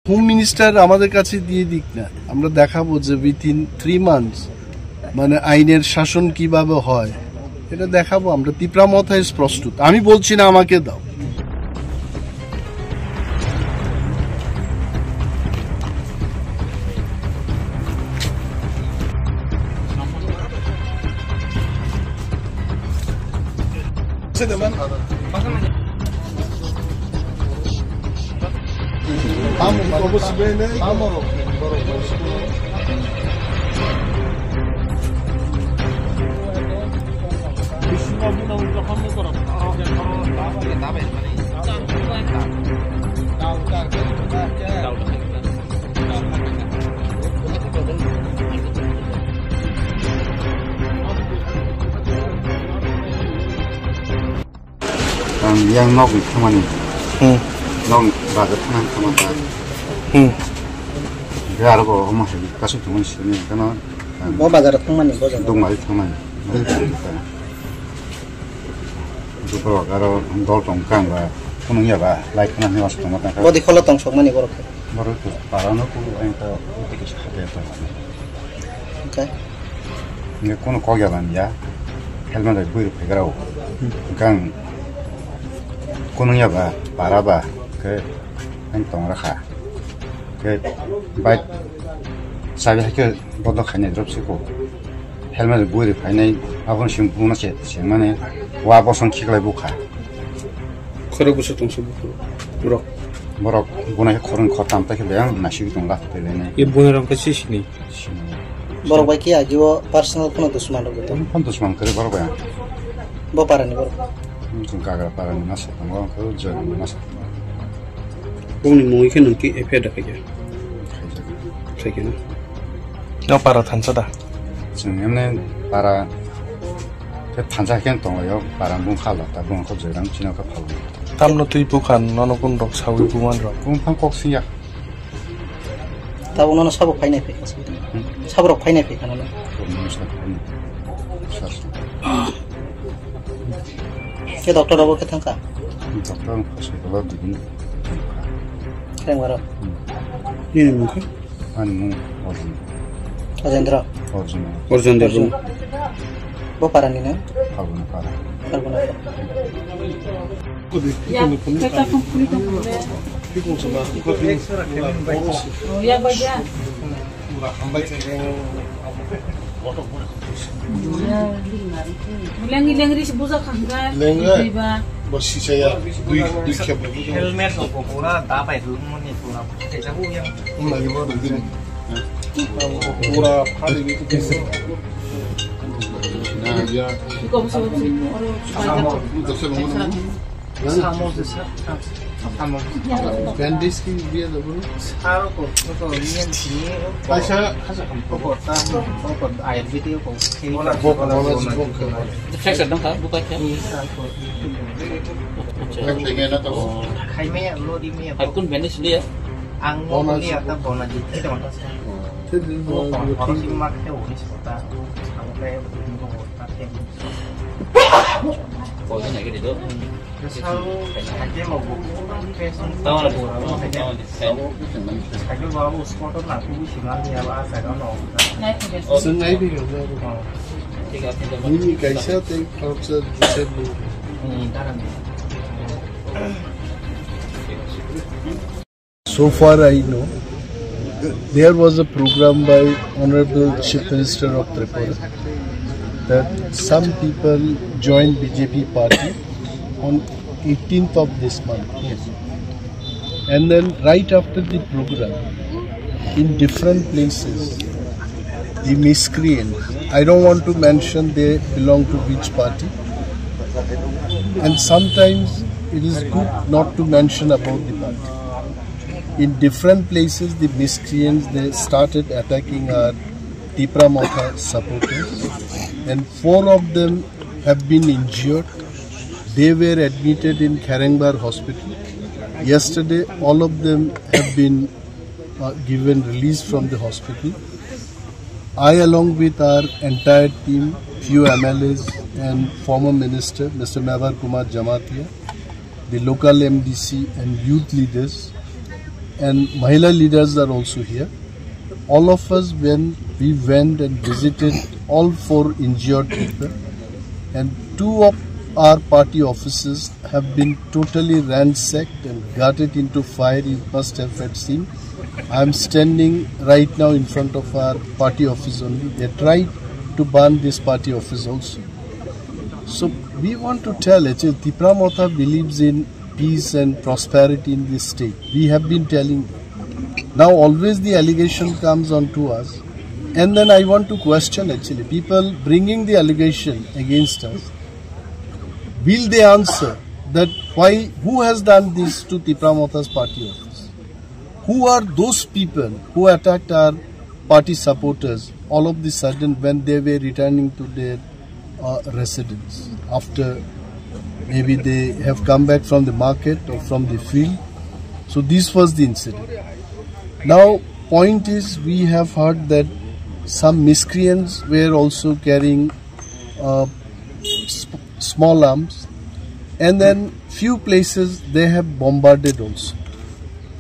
Home minister আমাদের কাছে দিয়ে দিক না, আমরা দেখাবো যে উইথিন 3 months মানে আইনের শাসন কিভাবে হয় এটা দেখাবো আমরা। তিপ্রামথায় প্রস্তুত, আমি বলছি না আমাকে দাও। yang nok kemana? Nok bagat kan kemana? Biar aku masih kasih teman sini karena. Mau bazar kemana? Dong mari kemana? Juga kalau dol tongkang lah, kunungnya lah, like mana nih masuk tongkang. Mau di kalau tong sok mana borok? Borok tu, parano ku yang tahu itu kisah apa? Oke. Ini kuno kau jalan ya, helmet dari buir pegarau, kan. Kunungnya bah, parah bah, ke entong rakha, ke baik saya ke bodoh hanya drop sih kok, helmet gue di final, abang sih punya sih mana, wah bosan kiklah buka. Kalau bisa tunggu borok, borok, punya koran kotam tak yang nasi itu nggak terlena. Ibu orang kecil sini. Borok baik ya, jiwa personal pun untuk semua gitu. Pun untuk semua kerja borok ya. Bawa parah nih borok. Mungkin kagak parah nih nasi, tanggung kalau jangan nasi. Kung ni mungkin nanti efek ada kerja. Saya Yang parah tansa dah. Sebenarnya para tansa kan tonggo para bung kalah, tapi bung kau jarang cina kau kalah. Tamno tu ibu kan, nono pun rok sawi buman rok. Bung pangkok sih ya. Tahu nono sabuk paine pe, sabuk paine pe kan nono. Ke dokter apa ke tangka? Dokter hospital di sini. Keren banget. ini mungkin. Anu origin. Ajendra. Origin dari. Bawa parah nih nih. Kalau parah. Kalau nak. Ya, kita kumpulin dulu. Oh ya baca. Hilang di sebuah kangkar. Tiba. Bersih saya dui kep. Helmet của cô là đã phải hướng một nhịp của nó thể ra vui không? Lagi baru begini. Pura hari itu. Nah ya. Kau bisa Samo desa. Samo. Bandis ki dia tu pun. Saro ko to nian sini. Aisyah Ko ta ko air video ko. bola. Check sedang tak buka check. Pengen atau? Khai me lo di me. Akun bandis dia. Ang mo ni ata bona di kita mata sa. Ko si mak he oni sota. Ang pe ko ta ke. Kau tanya ke dia tu. Selalu aja mau Tahu lah. Saya bawa sport tu nak pergi singal ni apa saya dah nak. Sengai भी कर रहा है। ये कैसा थे खर्चा जिसे So far I know there was a program by Honorable Chief Minister of Tripura that some people joined BJP party on 18th of this month. And then right after the program, in different places, the miscreants, I don't want to mention they belong to which party, and sometimes it is good not to mention about the party. In different places, the miscreants, they started attacking our Tipramotha supporters, and 4 of them have been injured. They were admitted in Kharangbar hospital. Yesterday, all of them have been given release from the hospital. I, along with our entire team, few MLAs and former Minister, Mr. Mehbar Kumar Jamatia, the local MDC and youth leaders, and Mahila leaders are also here. All of us, when we went and visited all 4 injured people, and 2 of our party offices have been totally ransacked and gutted into fire. You must have seen. I am standing right now in front of our party office only. They tried to burn this party office also. So we want to tell actually Tipramotha believes in peace and prosperity in this state. We have been telling them. Now always the allegation comes onto us, and then I want to question actually people bringing the allegation against us. Will they answer that who has done this to Tipramotha's party office? Who are those people who attacked our party supporters all of the sudden when they were returning to their residence after maybe they have come back from the market or from the field? So this was the incident. Now point is, we have heard that some miscreants were also carrying small arms, and then few places they have bombarded also.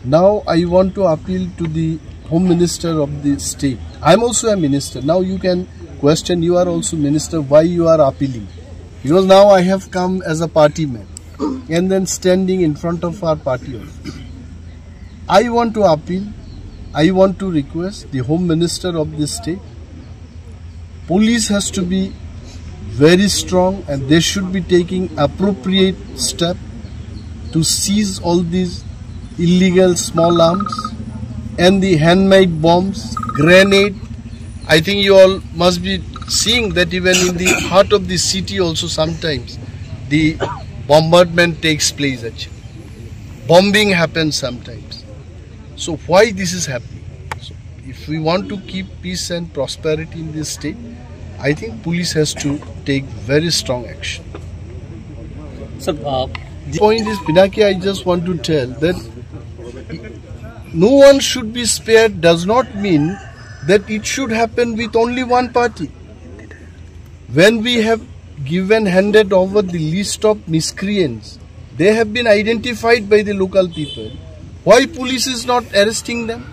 Now I want to appeal to the Home Minister of the state. I am also a minister. Now you can question, you are also minister, why you are appealing? Because now I have come as a party man and then standing in front of our party office. I want to appeal, I want to request the Home Minister of the state. Police has to be very strong and they should be taking appropriate step to seize all these illegal small arms and the handmade bombs, grenade. I think you all must be seeing that even in the heart of the city also sometimes the bombardment takes place actually. Bombing happens sometimes. So why this is happening? So if we want to keep peace and prosperity in this state, I think police has to take very strong action. Sir, the point is, Pinaki, I just want to tell that no one should be spared does not mean that it should happen with only one party. When we have handed over the list of miscreants, they have been identified by the local people. Why police is not arresting them?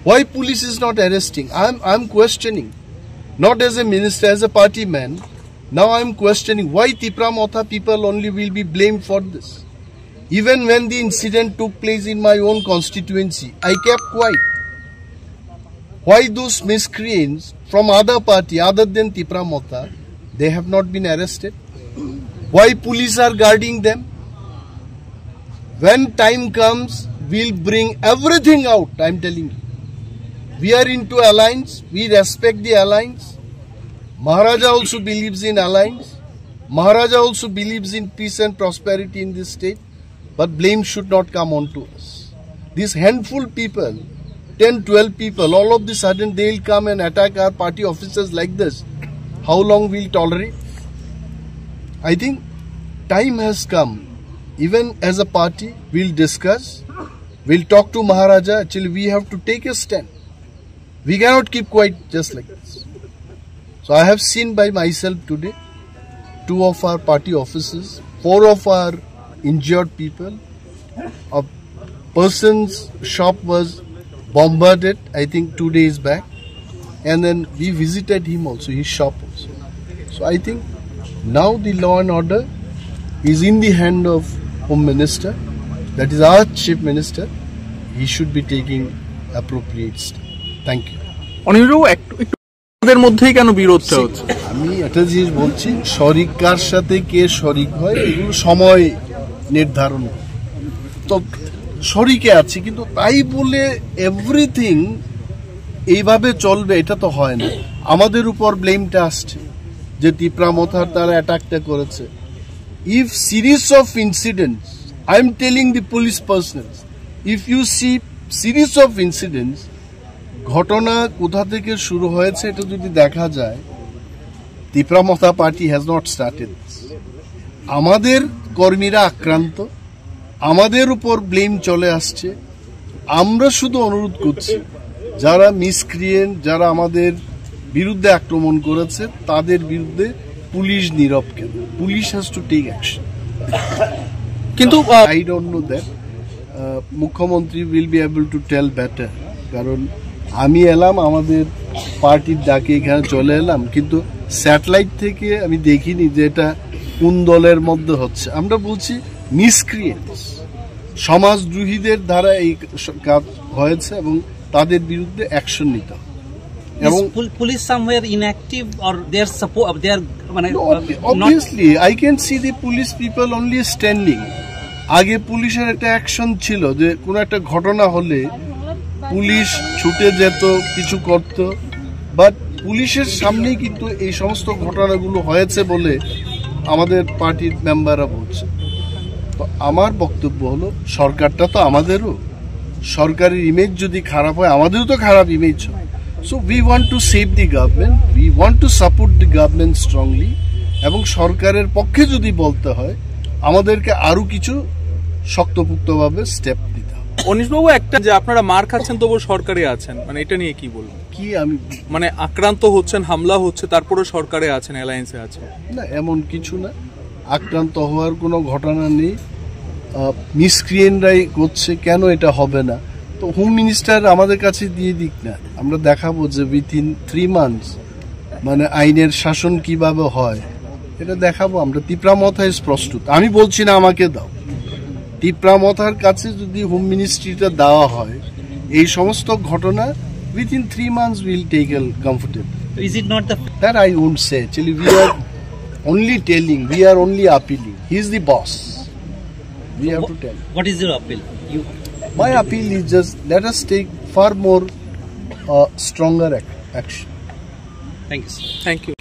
Why police is not arresting? I'm questioning. Not as a minister, as a party man. Now I'm questioning why Tipramotha people only will be blamed for this. Even when the incident took place in my own constituency, I kept quiet. Why those miscreants from other party other than Tipramotha, they have not been arrested? Why police are guarding them? When time comes, we'll bring everything out, I'm telling you. We are into alliance, we respect the alliance. Maharaja also believes in alliance. Maharaja also believes in peace and prosperity in this state. But blame should not come on to us. These handful people, 10, 12 people, all of the sudden they will come and attack our party officers like this. How long we'll tolerate? I think time has come. Even as a party, we'll discuss. We'll talk to Maharaja. Actually, we have to take a stand. We cannot keep quiet just like this. So I have seen by myself today, 2 of our party officers, 4 of our injured people. A person's shop was bombarded, I think 2 days back. And then we visited him also, his shop also. So I think now the law and order is in the hand of Home Minister. That is our Chief Minister. He should be taking appropriate step. Thank you. ওদের মধ্যেই কেন বিরোধটা হচ্ছে? আমি একটা জিনিস বলছি, শরিক কার সাথে কে শরিক হয় এগুলো সময় নির্ধারণ। তো শরিকে আছে কিন্তু তাই বলে এভরিথিং এইভাবে চলবে এটা তো হয় না। আমাদের উপর ব্লেমটা আসছে যে তিপ্রামথার তারা অ্যাটাকটা করেছে। If series of incidents, I am telling the police personnel, if you see series of incidents, ঘটনা কোথা থেকে শুরু হয়েছে এটা যদি দেখা যায়, Tipra Motha party has not started. আমাদের কর্মীরা আক্রান্ত, আমাদের উপর ব্লেম চলে আসছে। আমরা শুধু অনুরোধ করছি যারা মিসক্রিয়েন্ট, যারা আমাদের বিরুদ্ধে আক্রমণ করেছে তাদের বিরুদ্ধে পুলিশ নীরব কেন? Police has to take action. কিন্তু আই ডোন্ট নো দ্যাট মুখ্যমন্ত্রী will be able to tell better, কারণ আমি এলাম আমাদের পার্টির ডাকে এখানে চলে এলাম, কিন্তু স্যাটেলাইট থেকে আমি দেখিনি যে এটা কোন দলের মধ্যে হচ্ছে। আমরা বলছি মিসক্রিয়েন্টস, সমাজদ্রোহীদের দ্বারা এই কাজ হয়েছে এবং তাদের বিরুদ্ধে অ্যাকশন নিতে হবে। এবং police somewhere inactive or their support দেয়ার মানে obviously I can see the police people only standing. আগে পুলিশের একটা অ্যাকশন ছিল যে কোনো একটা ঘটনা হলে পুলিশ ছুটে যেত, কিছু করত, বাট পুলিশের সামনেই কিন্তু এই সমস্ত ঘটনাগুলো হয়েছে বলে আমাদের পার্টির মেম্বাররা বলছে। তো আমার বক্তব্য হলো সরকারটা তো আমাদেরও, সরকারের ইমেজ যদি খারাপ হয় আমাদেরও তো খারাপ ইমেজ হয়। So we want to save the government, we want to support the government strongly, এবং সরকারের পক্ষে যদি বলতে হয় আমাদেরকে আরো কিছু শক্তপোক্তভাবে স্টেপ দিতে হবে। অনিশবাবু, একটা যে আপনারা মার খাচ্ছেন তবু সরকারে আছেন, মানে এটা নিয়ে কি বলবো? কি আমি মানে আক্রান্ত হচ্ছেন, হামলা হচ্ছে, তারপরে সরকারে আছেন, অ্যালায়েন্সে আছেন? না, এমন কিছু না, আক্রান্ত হওয়ার কোনো ঘটনা নেই। মিসক্রিয়েন্টরাই করছে, কেন এটা হবে না? তো হোম মিনিস্টার আমাদের কাছে দিয়ে দিক না, আমরা দেখাবো যে উইথিন 3 months মানে আইনের শাসন কিভাবে হয় এটা দেখাবো আমরা। তিপ্রামথা ইজ প্রস্তুত, আমি বলছি না আমাকে দাও, তিপ্রামথার কাছে যদি হোম মিনিস্ট্রিটা দেওয়া হয় এই সমস্ত ঘটনা within 3 months we'll take a comfortable. is it not the That I won't say. Actually, we are only telling, we are only appealing. He is the boss. We have to tell. what is your appeal? My appeal is just let us take far more stronger action. Thank you, sir. Thank you.